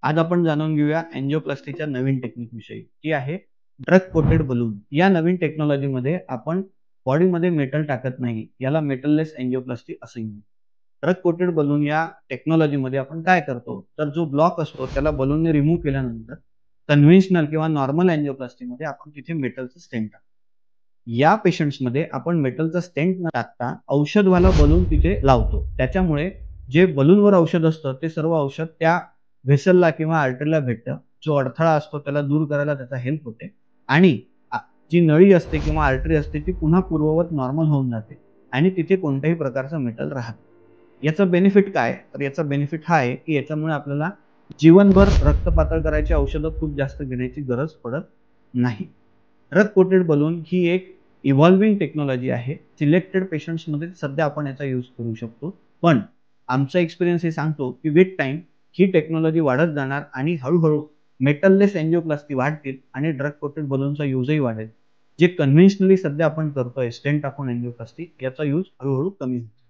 आज आपण जाणून घेऊया अँजिओप्लास्टीच्या नवीन टेक्निक विषयी, ती आहे ड्रग कोटेड बलून. या नवीन टेक्नॉलॉजीमध्ये आपण बॉडीमध्ये मेटल टाकत नाही, याला मेटललेस अँजिओप्लास्टी असंही म्हणतात. ड्रग कोटेड बलून या टेक्नॉलॉजीमध्ये आपण काय करतो, तर जो ब्लॉक असतो त्याला बलूनने रिमूव्ह केल्यानंतर कन्व्हेन्शनल किंवा नॉर्मल अँजिओप्लास्टीमध्ये आपण तिथे मेटलचं स्टेंट टाकतो. या पेशंट्समध्ये आपण मेटलचा स्टेंट न टाकता औषधवाला बलून तिथे लावतो. त्याच्यामुळे जे बलूनवर औषध असतं ते सर्व औषध त्या व्हेसलला किंवा आर्टरीला भेटतं. जो अडथळा असतो त्याला दूर करायला त्याचा हेल्प होते आणि आ जी नळी असते किंवा आर्टरी असते ती पुन्हा पूर्ववत नॉर्मल होऊन जाते आणि तिथे कोणत्याही प्रकारचं मेटल राहत नाही. याचा बेनिफिट काय? तर याचा बेनिफिट हा आहे, की याच्यामुळे आपल्याला जीवनभर रक्त पातळ करायची औषधं खूप जास्त घेण्याची गरज पडत नाही. ड्रग कोटेड बलून ही एक इव्हॉल्विंग टेक्नॉलॉजी आहे. सिलेक्टेड पेशंट्समध्ये सध्या आपण याचा यूज करू शकतो. पण आमचा एक्सपिरियन्स हे सांगतो, की विथ टाईम ही टेक्नॉलॉजी वाढत जाणार आणि हळू-हळू मेटललेस अँजिओप्लास्टी वाढतील आणि ड्रग कोटेड बलूनचा युजही वाढेल. जे कन्व्हेन्शनली सध्या आपण करतोय स्टेंट टाकून अँजिओप्लास्टी याचा यूज हळू-हळू कमी होईल.